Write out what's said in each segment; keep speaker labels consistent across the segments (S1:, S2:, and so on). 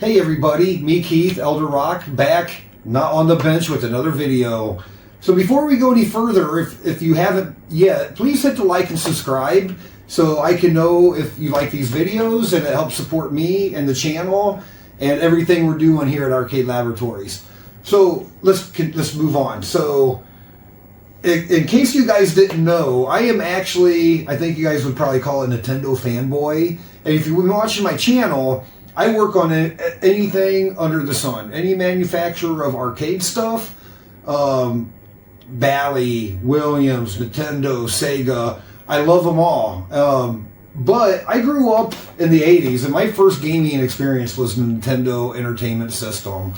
S1: Hey everybody, me Keith, Elder Rock, back, not on the bench with another video. So before we go any further, if you haven't yet, please hit the like and subscribe so I can know if you like these videos, and it helps support me and the channel and everything we're doing here at Arcade Laboratories. So let's move on. So in case you guys didn't know, I am actually, I think you guys would probably call it Nintendo fanboy. And if you've been watching my channel, I work on anything under the sun. Any manufacturer of arcade stuff, Bally, Williams, Nintendo, Sega, I love them all. But I grew up in the 80s, and my first gaming experience was Nintendo Entertainment System.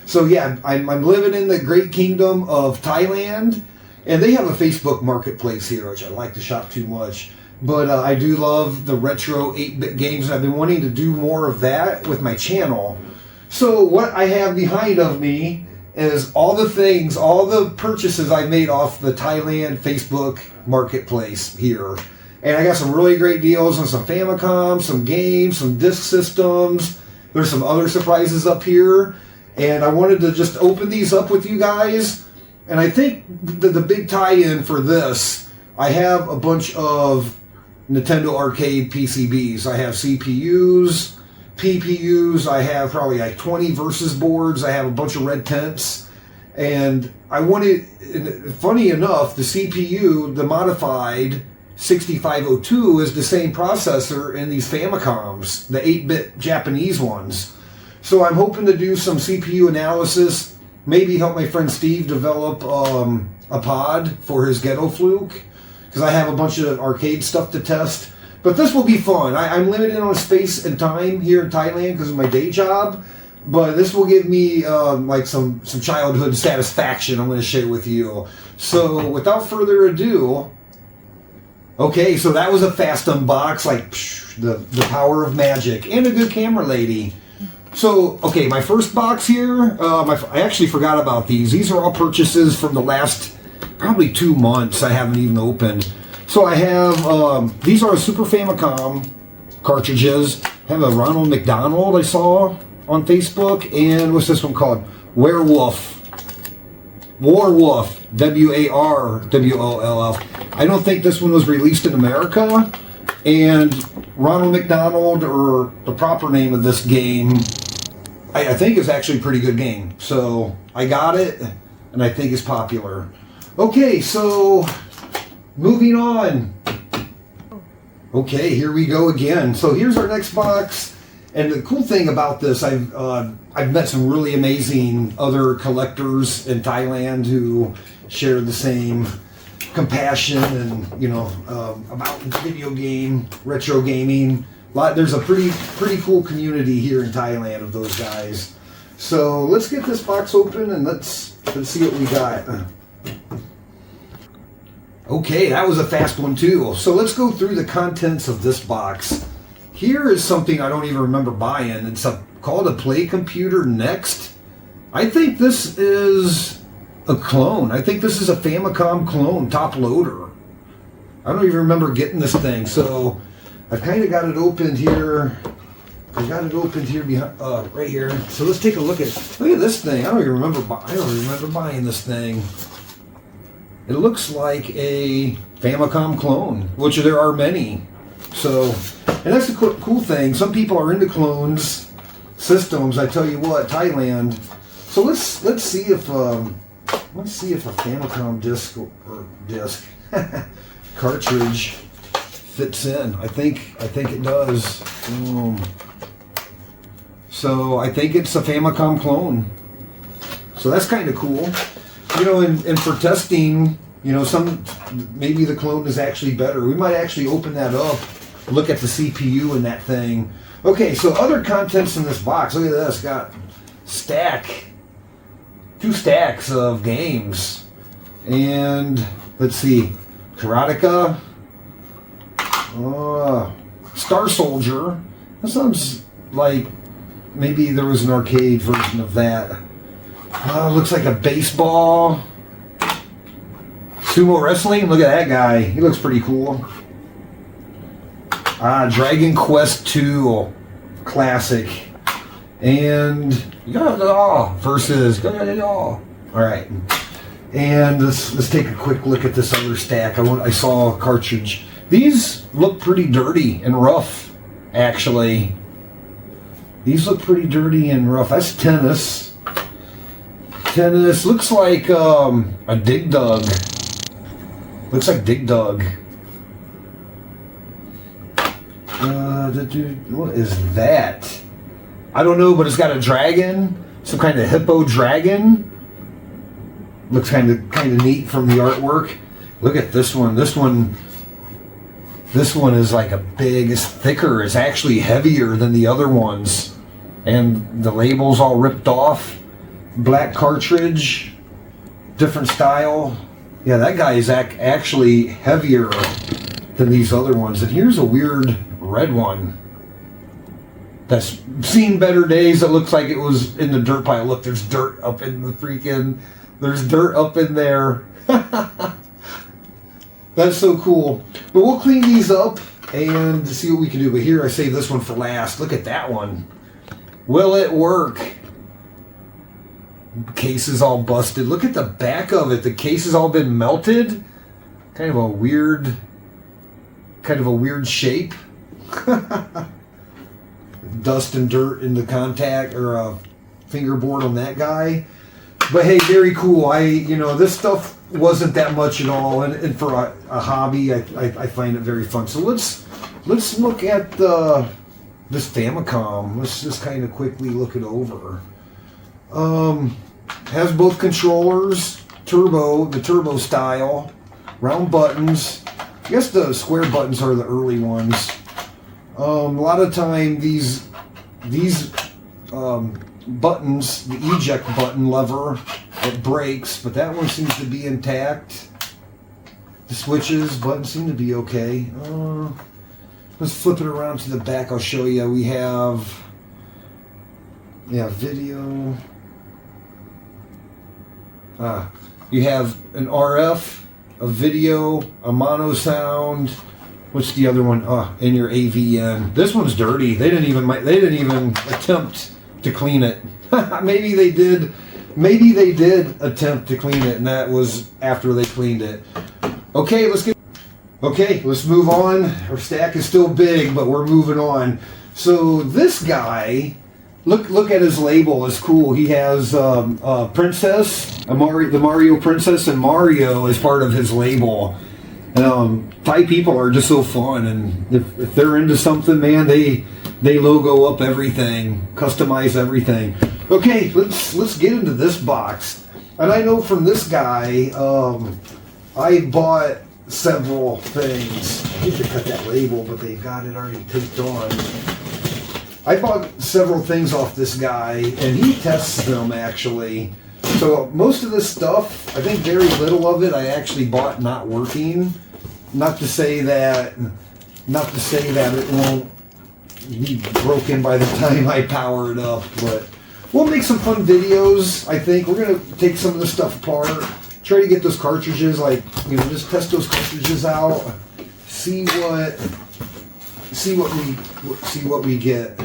S1: So yeah, I'm living in the great kingdom of Thailand, and they have a Facebook marketplace here, which I like to shop too much. But I do love the retro 8-bit games, and I've been wanting to do more of that with my channel. So what I have behind of me is all the things, all the purchases I made off the Thailand Facebook marketplace here. And I got some really great deals on some Famicom, some games, some disc systems. There's some other surprises up here. And I wanted to just open these up with you guys. And I think the big tie-in for this, I have a bunch of Nintendo arcade PCBs. I have CPUs, PPUs, I have probably like 20 versus boards, I have a bunch of red tents, and I wanted, funny enough, the CPU, the modified 6502, is the same processor in these Famicoms, the 8-bit Japanese ones. So I'm hoping to do some CPU analysis, maybe help my friend Steve develop a pod for his Ghetto Fluke, because I have a bunch of arcade stuff to test. But this will be fun. I'm limited on space and time here in Thailand because of my day job, but this will give me like some childhood satisfaction I'm going to share with you. So without further ado, okay, so that was a fast unbox, like the power of magic, and a good camera lady. So, okay, my first box here, I actually forgot about these. These are all purchases from the last probably 2 months I haven't even opened. So I have, these are Super Famicom cartridges. I have a Ronald McDonald I saw on Facebook, and what's this one called? Warwolf, W-A-R-W-O-L-F. I don't think this one was released in America, and Ronald McDonald, or the proper name of this game, I think is actually a pretty good game. So I got it, and I think it's popular. Okay, so moving on. Okay, here we go again. So here's our next box, and the cool thing about this, I've met some really amazing other collectors in Thailand who share the same compassion and about video game, retro gaming. There's a pretty cool community here in Thailand of those guys. So let's get this box open and let's see what we got. Okay, that was a fast one too. So let's go through the contents of this box. Here is something I don't even remember buying. It's called a Play Computer Next. I think this is a clone. I think this is a Famicom clone top loader. I don't even remember getting this thing. So I've kind of got it opened here. I got it opened here behind, right here. So let's take a look at this thing. I don't even remember buying this thing. It looks like a Famicom clone, which there are many. So, and that's the cool thing. Some people are into clones systems. I tell you what, Thailand. So let's see if a Famicom disc cartridge fits in. I think it does. So I think it's a Famicom clone. So that's kind of cool. And for testing, maybe the clone is actually better. We might actually open that up, look at the CPU in that thing. Okay, so other contents in this box. Look at this. Got 2 stacks of games. And let's see. Karateka. Star Soldier. That sounds like maybe there was an arcade version of that. Looks like a baseball. Sumo wrestling. Look at that guy. He looks pretty cool. Dragon Quest II classic. and versus all right. And let's take a quick look at this other stack. I saw a cartridge. These look pretty dirty and rough, actually. These look pretty dirty and rough. That's tennis. Tennis looks like a Dig Dug. Looks like Dig Dug. What is that? I don't know, but it's got a dragon, some kind of hippo dragon. Looks kind of neat from the artwork. Look at this one. This one is like it's thicker. It's actually heavier than the other ones, and the label's all ripped off. Black cartridge, different style. Yeah, that guy is actually heavier than these other ones. And here's a weird red one that's seen better days. It looks like it was in the dirt pile. Look, there's dirt up in the there's dirt up in there. That's so cool. But we'll clean these up and see what we can do. But here, I saved this one for last. Look at that one. Will it work? Case is all busted. Look at the back of it. The case has all been melted. Kind of a weird shape. Dust and dirt in the contact or fingerboard on that guy. But hey, very cool. This stuff wasn't that much at all, and for a hobby, I find it very fun. So let's look at this Famicom. Let's just kind of quickly look it over. Has both controllers, the turbo style, round buttons. I guess the square buttons are the early ones. A lot of time these buttons, the eject button lever, it breaks, but that one seems to be intact. The switches, buttons seem to be okay. Let's flip it around to the back. I'll show you. We have video. You have an RF, a video, a mono sound. What's the other one? And your AVN. This one's dirty. They didn't even attempt to clean it. Maybe they did. Maybe they did attempt to clean it, and that was after they cleaned it. Okay, let's move on. Our stack is still big, but we're moving on. So this guy, look at his label. It's cool. He has Princess, the Mario Princess, and Mario as part of his label. Thai people are just so fun, and if they're into something, man, they logo up everything, customize everything. Okay, let's get into this box. And I know from this guy, I bought several things. I hate to cut that label, but they've got it already taped on. I bought several things off this guy, and he tests them actually. So most of this stuff, I think very little of it I actually bought not working. Not to say that it won't be broken by the time I power it up, but we'll make some fun videos. I think we're gonna take some of this stuff apart, try to get those cartridges, just test those cartridges out, see what we get.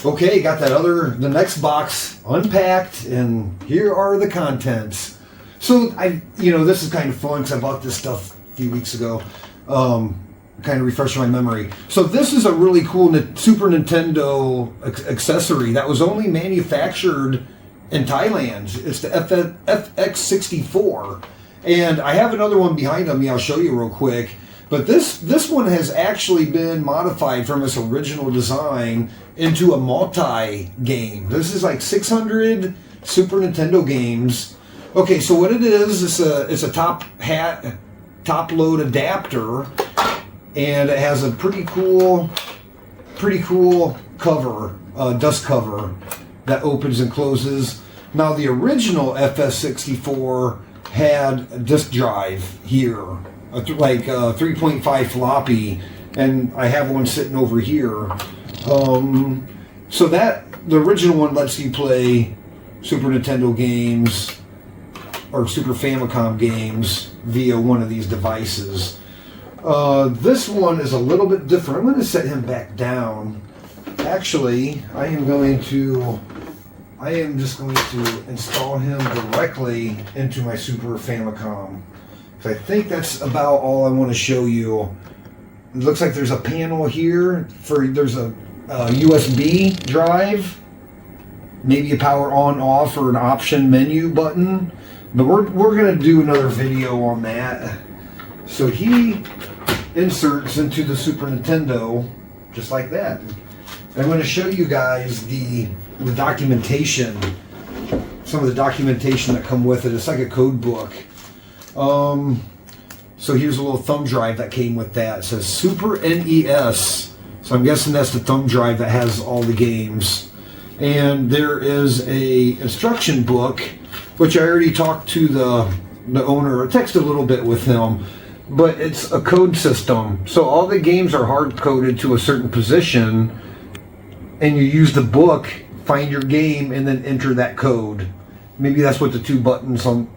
S1: Okay, got the next box unpacked, and here are the contents. So this is kind of fun because I bought this stuff a few weeks ago. Kind of refreshing my memory. So this is a really cool Super Nintendo accessory that was only manufactured in Thailand. It's the FX64, and I have another one behind me. I'll show you real quick. But this one has actually been modified from its original design into a multi-game. This is like 600 Super Nintendo games. Okay, so what it is, it's a top load adapter, and it has a pretty cool cover, dust cover that opens and closes. Now the original FS64 had a disk drive here, like 3.5 floppy, and I have one sitting over here. So the original one lets you play Super Nintendo games or Super Famicom games via one of these devices. This one is a little bit different. I'm going to set him back down. actually, I am just going to install him directly into my Super Famicom. So I think that's about all I want to show you. It looks like there's a panel here there's a USB drive, maybe a power on off or an option menu button, but we're gonna do another video on that. So he inserts into the Super Nintendo just like that. I'm going to show you guys the documentation, some of the documentation that come with it. It's like a code book. So here's a little thumb drive that came with that. It says Super NES. So I'm guessing that's the thumb drive that has all the games. And there is a instruction book, which I already talked to the owner. I texted a little bit with him, but it's a code system. So all the games are hard coded to a certain position, and you use the book, find your game, and then enter that code. Maybe that's what the two buttons on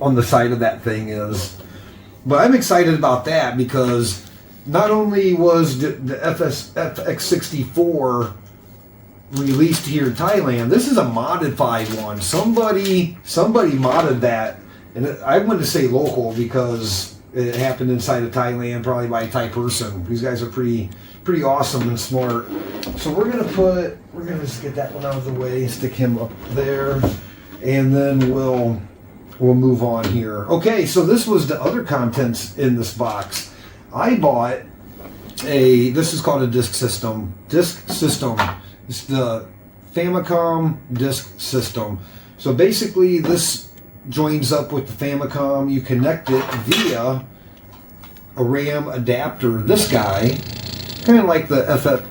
S1: the side of that thing is. But I'm excited about that because not only was the FX64 released here in Thailand, this is a modified one. Somebody modded that, and I wouldn't say local because it happened inside of Thailand, probably by a Thai person. These guys are pretty awesome and smart. So we're gonna just get that one out of the way, stick him up there, and then we'll move on here. Okay, so this was the other contents in this box. I bought this is called a disc system. It's the Famicom disc system. So basically this joins up with the Famicom. You connect it via a RAM adapter. This guy, kind of like the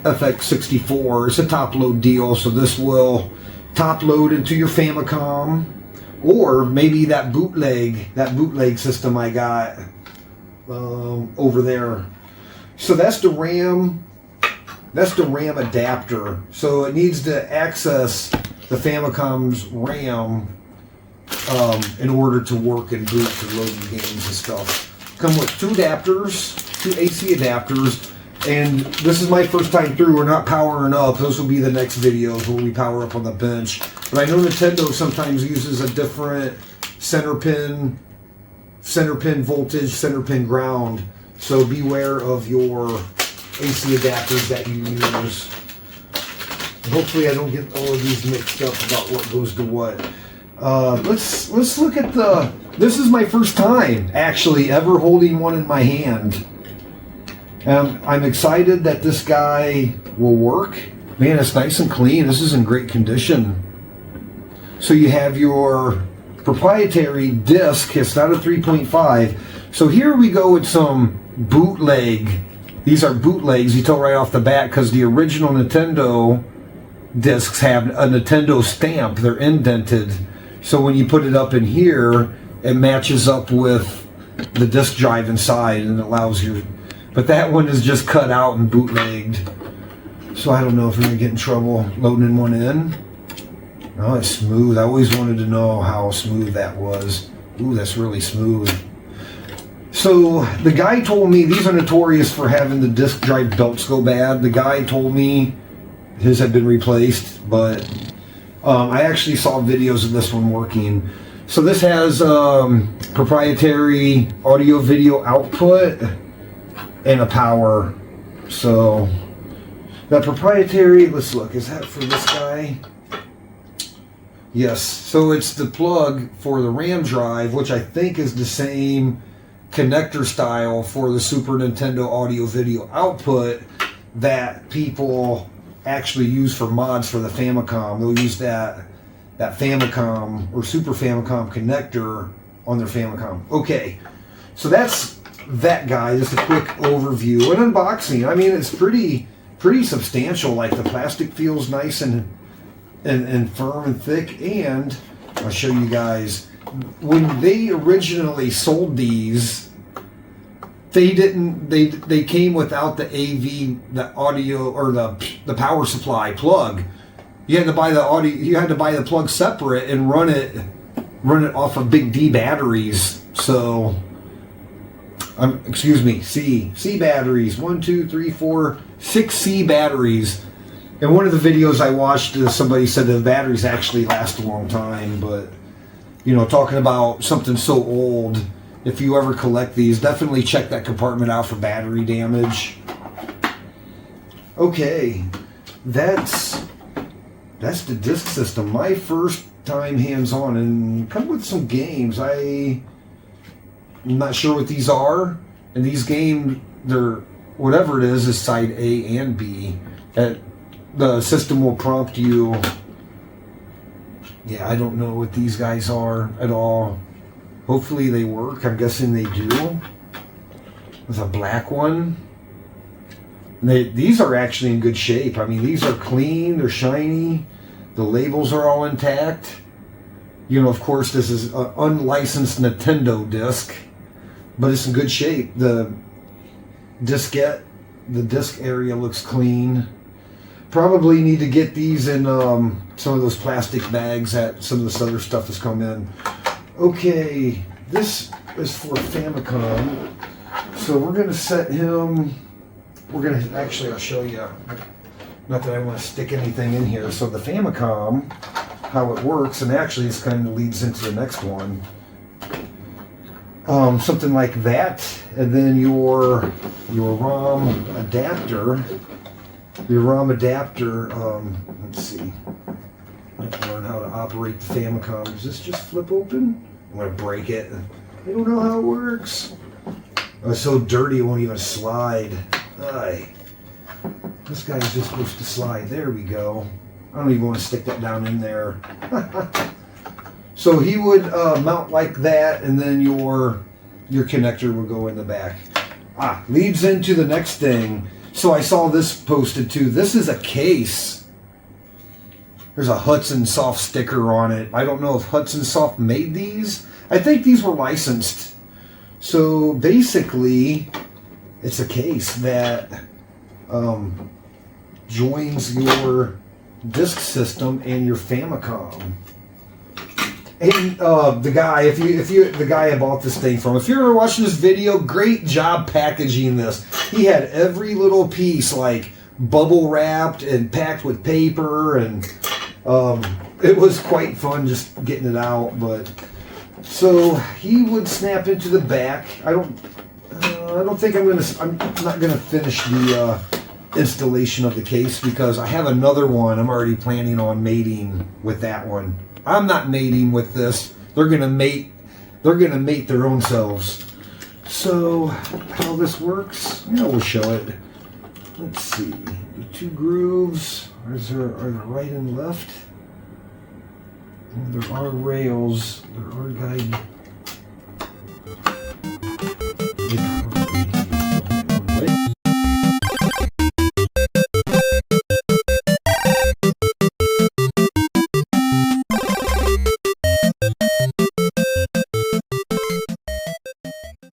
S1: FX64, it's a top load deal. So this will top load into your Famicom, or maybe that bootleg system I got over there. So that's the RAM adapter. So it needs to access the Famicom's RAM in order to work and boot to load the games and stuff. Come with two adapters, two AC adapters, and this is my first time through. We're not powering up. Those will be the next videos where we power up on the bench. But I know Nintendo sometimes uses a different center pin voltage, center pin ground. So beware of your AC adapters that you use. Hopefully I don't get all of these mixed up about what goes to what. Let's look at this is my first time actually ever holding one in my hand. I'm excited that this guy will work. Man, it's nice and clean. This is in great condition. So you have your proprietary disc. It's not a 3.5. So here we go with some bootleg. These are bootlegs, you tell right off the bat, because the original Nintendo discs have a Nintendo stamp. They're indented. So when you put it up in here, it matches up with the disc drive inside and allows you. But that one is just cut out and bootlegged. So I don't know if we're going to get in trouble loading one in. Oh, it's smooth. I always wanted to know how smooth that was. Ooh, that's really smooth. So the guy told me these are notorious for having the disc drive belts go bad. The guy told me his had been replaced, but I actually saw videos of this one working. So this has proprietary audio video output and a power. So that proprietary, let's look, is that for this guy? Yes, so it's the plug for the RAM drive, which I think is the same connector style for the Super Nintendo audio video output that people actually use for mods for the Famicom. They'll use that Famicom or Super Famicom connector on their Famicom. Okay, so that's that guy. Just a quick overview and unboxing. I mean, it's pretty substantial. Like the plastic feels nice and firm and thick, and I'll show you guys. When they originally sold these, they came without the AV, the audio, or the power supply plug. You had to buy the audio. You had to buy the plug separate and run it off of big D batteries. So, excuse me, C batteries. 1, 2, 3, 4, 6 C batteries. In one of the videos I watched, somebody said the batteries actually last a long time, but, you know, talking about something so old, if you ever collect these, definitely check that compartment out for battery damage. Okay, that's the disc system. My first time hands-on, and come with some games. I'm not sure what these are, and these games, they're, whatever it is side A and B. The system will prompt you. Yeah, I don't know what these guys are at all. Hopefully they work. I'm guessing they do. There's a black one. These are actually in good shape. I mean, these are clean, they're shiny, the labels are all intact. You know, of course, this is an unlicensed Nintendo disc, but it's in good shape. The diskette, the disc area looks clean. Probably need to get these in some of those plastic bags that some of this other stuff has come in. Okay, this is for Famicom. So we're going to set him, actually I'll show you, not that I want to stick anything in here. So the Famicom, how it works, and actually this kind of leads into the next one. Something like that, and then your ROM adapter. Your ROM adapter, let's see. I have to learn how to operate the Famicom. Does this just flip open? I'm going to break it. I don't know how it works. Oh, it's so dirty it won't even slide. Aye. This guy's just supposed to slide. There we go. I don't even want to stick that down in there. So he would mount like that, and then your connector would go in the back. Leads into the next thing. So I saw this posted too. This is a case. There's a Hudson Soft sticker on it. I don't know if Hudson Soft made these. I think these were licensed. So basically, it's a case that joins your disk system and your Famicom. And the guy, the guy I bought this thing from, if you're ever watching this video, great job packaging this. He had every little piece like bubble wrapped and packed with paper, and it was quite fun just getting it out. But so he would snap into the back. I don't think I'm not gonna finish the installation of the case because I have another one. I'm already planning on mating with that one. I'm not mating with this. They're gonna mate their own selves. So how this works? Yeah, we'll show it. Let's see. The two grooves. Are there right and left? And there are rails. There are guide.